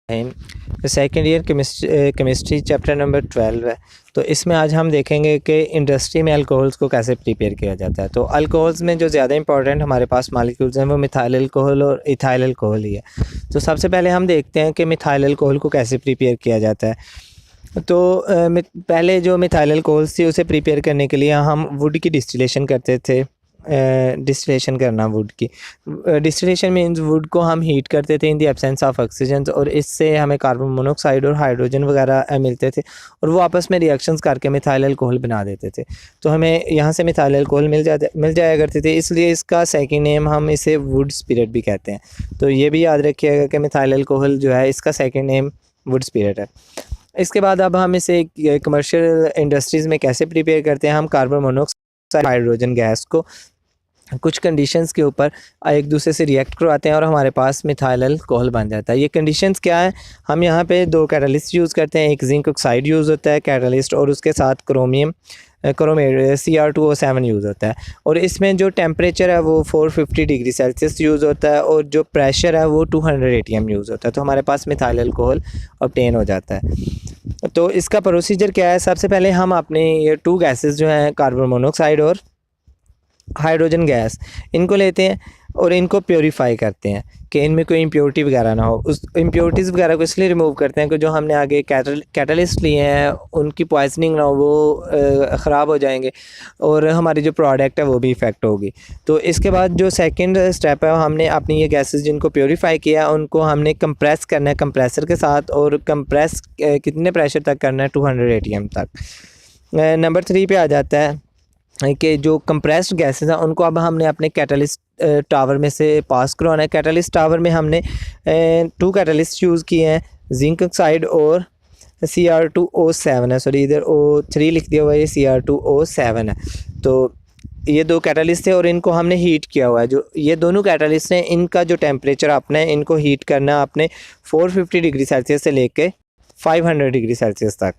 Second year chemistry chapter number 12 है। तो इसमें आज हम देखेंगे कि इंडस्ट्री में अल्कोहल्स को कैसे प्रिपेयर किया जाता है। तो अल्कोहल्स में जो ज़्यादा इंपॉर्टेंट हमारे पास मॉलिक्यूल्स हैं वो मिथाइल अल्कोहल और इथाइल अल्कोहल ही है। तो सबसे पहले हम देखते हैं कि मिथाइल अल्कोहल को कैसे प्रिपेयर किया जाता है। तो पहले जो मिथाइल अल्कोहल्स थी उसे प्रिपेयर करने के लिए हम वुड की डिस्टिलेशन करते थे। डिस्टिलेशन करना वुड की डिस्टिलेशन मीन्स वुड को हम हीट करते थे in the absence of oxygen, और इससे हमें कार्बन मोनोऑक्साइड और हाइड्रोजन वगैरह मिलते थे और वो आपस में रिएक्शंस करके मिथाइल अल्कोहल बना देते थे। तो हमें यहाँ से मिथाइल अल्कोहल मिल जाया करते थे, इसलिए इसका सेकंड नेम हम इसे वुड स्पिरिट भी कहते हैं। तो ये भी याद रखिएगा कि मिथाइल अल्कोहल जो है इसका सेकेंड नेम वुड स्पिरिट है। इसके बाद अब हम इसे कमर्शियल इंडस्ट्रीज़ में कैसे प्रिपेयर करते हैं। हम कार्बन मोनोऑक्साइड हाइड्रोजन गैस को कुछ कंडीशंस के ऊपर एक दूसरे से रिएक्ट करवाते हैं और हमारे पास मिथाइल अल्कोहल बन जाता है। ये कंडीशंस क्या है, हम यहाँ पे दो कैटलिस्ट यूज़ करते हैं। एक जिंक ऑक्साइड यूज़ होता है कैटलिस्ट, और उसके साथ क्रोमेट CR2O7 यूज़ होता है। और इसमें जो टेम्परेचर है वो 450 डिग्री सेल्सियस यूज़ होता है और जो प्रेशर है वो 200 ATM यूज़ होता है। तो हमारे पास मिथाइल अल्कोहल ऑब्टेन हो जाता है। तो इसका प्रोसीजर क्या है, सबसे पहले हम अपने ये टू गैसेस जो हैं कार्बन मोनोऑक्साइड और हाइड्रोजन गैस, इनको लेते हैं और इनको प्योरीफाई करते हैं कि इनमें कोई इम्प्योरिटी वगैरह ना हो। उस इम्प्योरिटीज़ वगैरह को इसलिए रिमूव करते हैं कि जो हमने आगे कैटलिस्ट लिए हैं उनकी पॉइजनिंग ना हो, वो ख़राब हो जाएंगे और हमारी जो प्रोडक्ट है वो भी इफ़ेक्ट होगी। तो इसके बाद जो सेकंड स्टेप है, हमने अपनी ये गैसेस जिनको प्योरीफाई किया उनको हमने कंप्रेस करना है कंप्रेसर के साथ, और कंप्रेस कितने प्रेशर तक करना है, 200 ATM तक। नंबर 3 पे आ जाता है कि जो कंप्रेस्ड गैसेस हैं उनको अब हमने अपने कैटलिस्ट टावर में से पास करवाना है। कैटलिस्ट टावर में हमने टू कैटलिस्ट यूज़ किए हैं, जिंक ऑक्साइड और CR2O7 है, सॉरी इधर O3 लिख दिया हुआ है, ये CR2O7 है। तो ये दो कैटलिस्ट थे और इनको हमने हीट किया हुआ है। जो ये दोनों कैटलिस्ट हैं इनका जो टेम्परेचर अपना है इनको हीट करना आपने 450 डिग्री सेल्सियस से लेके 500 डिग्री सेल्सियस तक।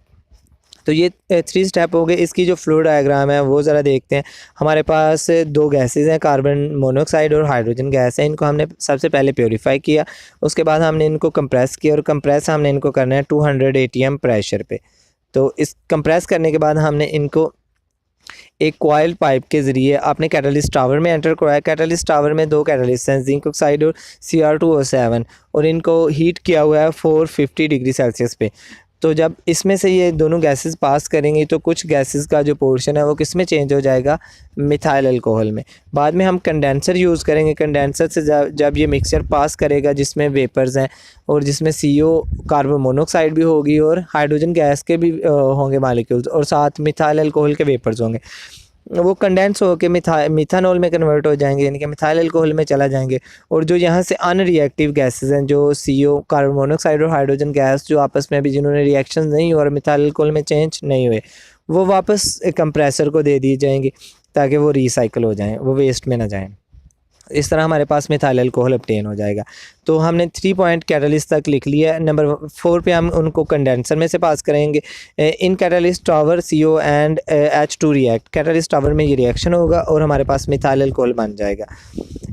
तो ये 3 स्टेप हो गए। इसकी जो फ्लो डायग्राम है वो ज़रा देखते हैं। हमारे पास दो गैसेस हैं, कार्बन मोनोऑक्साइड और हाइड्रोजन गैस है। इनको हमने सबसे पहले प्योरीफाई किया, उसके बाद हमने इनको कंप्रेस किया, और कंप्रेस हमने इनको करना है 200 ATM प्रेशर पे। तो इस कंप्रेस करने के बाद हमने इनको एक कॉइल पाइप के ज़रिए अपने कैटलिस्ट टावर में एंटर करवाया। कैटलिस्ट टावर में दो कैटलिस्ट हैं, जिंक ऑक्साइड और CR2O7, और इनको हीट किया हुआ है 450 डिग्री सेल्सियस पे। तो जब इसमें से ये दोनों गैसेस पास करेंगी तो कुछ गैसेस का जो पोर्शन है वो किस में चेंज हो जाएगा, मिथाइल अल्कोहल में। बाद में हम कंडेंसर यूज़ करेंगे। कंडेंसर से जब ये मिक्सचर पास करेगा जिसमें वेपर्स हैं और जिसमें CO कार्बन मोनोऑक्साइड भी होगी और हाइड्रोजन गैस के भी होंगे मॉलिक्यूल्स, और साथ मिथाइल अल्कोहल के वेपर्स होंगे, वो कंडेंस होकर मिथानॉल में कन्वर्ट हो जाएंगे, यानी कि मिथाइल अल्कोहल में चला जाएंगे। और जो यहाँ से अनरिएक्टिव गैसेस हैं, जो CO कार्बन मोनोऑक्साइड और हाइड्रोजन गैस जो आपस में भी जिन्होंने रिएक्शन नहीं हुए और मिथाइल अल्कोहल में चेंज नहीं हुए, वो वापस कंप्रेसर को दे दी जाएंगी ताकि वो रिसाइकल हो जाएँ, वो वेस्ट में ना जाएँ। इस तरह हमारे पास मिथाइल अल्कोहल ऑब्टेन हो जाएगा। तो हमने 3 पॉइंट कैटलिस्ट तक लिख लिया है। नंबर 4 पे हम उनको कंडेंसर में से पास करेंगे। In catalyst tower CO and H2 react, catalyst tower में ये रिएक्शन होगा और हमारे पास मिथाइल अल्कोहल बन जाएगा।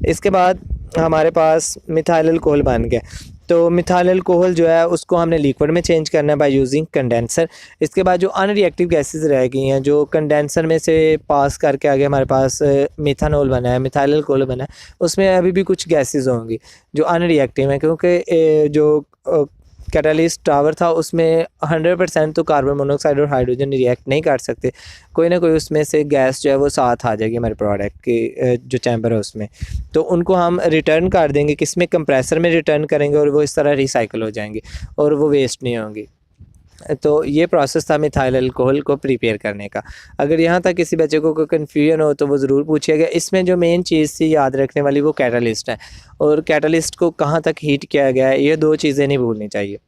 इसके बाद हमारे पास मिथाइल अल्कोहल बन गया। तो मिथाइल अल्कोहल जो है उसको हमने लिक्विड में चेंज करना है बाय यूजिंग कंडेंसर। इसके बाद जो अनरिएक्टिव गैसेस रह गई हैं, जो कंडेंसर में से पास करके आगे हमारे पास मिथानॉल बना है, मिथाइल अल्कोहल बना है, उसमें अभी भी कुछ गैसेस होंगी जो अनरिएक्टिव हैं, क्योंकि जो कैटलिस्ट टावर था उसमें 100% तो कार्बन मोनोऑक्साइड और हाइड्रोजन रिएक्ट नहीं कर सकते, कोई ना कोई उसमें से गैस जो है वो साथ आ जाएगी हमारे प्रोडक्ट के जो चैम्बर है उसमें। तो उनको हम रिटर्न कर देंगे, किसमें, कंप्रेसर में रिटर्न करेंगे, और वो इस तरह रिसाइकल हो जाएंगे और वो वेस्ट नहीं होंगी। तो ये प्रोसेस था मिथाइल अल्कोहल को प्रिपेयर करने का। अगर यहाँ तक किसी बच्चे को कोई कन्फ्यूजन हो तो वो ज़रूर पूछिएगा। इसमें जो मेन चीज़ थी याद रखने वाली वो कैटलिस्ट है, और कैटलिस्ट को कहाँ तक हीट किया गया है, ये दो चीज़ें नहीं भूलनी चाहिए।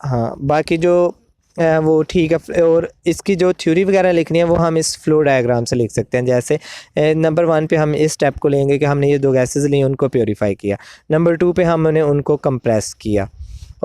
हाँ, बाकी जो वो ठीक है। और इसकी जो थ्योरी वगैरह लिखनी है वो हम इस फ्लो डायग्राम से लिख सकते हैं। जैसे नंबर 1 पे हम इस स्टेप को लेंगे कि हमने ये दो गैसेस ली, उनको प्योरीफाई किया। नंबर 2 पे हमने उनको कंप्रेस किया,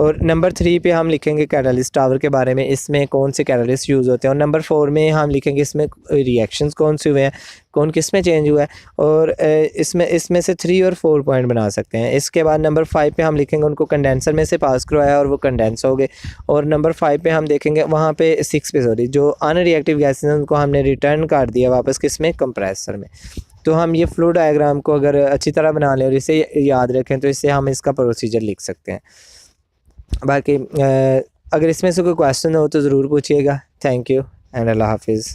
और नंबर 3 पे हम लिखेंगे कैटालिस्ट टावर के बारे में, इसमें कौन से कैटालिस्ट यूज़ होते हैं। और नंबर 4 में हम लिखेंगे इसमें रिएक्शंस कौन से हुए हैं, कौन किस में चेंज हुआ है। और इसमें से 3 और 4 पॉइंट बना सकते हैं। इसके बाद नंबर 5 पे हम लिखेंगे उनको कंडेंसर में से पास करवाया और वो कंडेंस हो गए। और नंबर 5 पे हम देखेंगे वहाँ पे 6 पे सॉरी जो अनरिएक्टिव गैसेस हैं उनको हमने रिटर्न कर दिया वापस किस में, कंप्रेसर में। तो हम ये फ्लो डायग्राम को अगर अच्छी तरह बना लें और इसे याद रखें तो इससे हम इसका प्रोसीजर लिख सकते हैं। बाकी अगर इसमें से कोई क्वेश्चन हो तो ज़रूर पूछिएगा। थैंक यू एंड अल्लाह हाफिज़।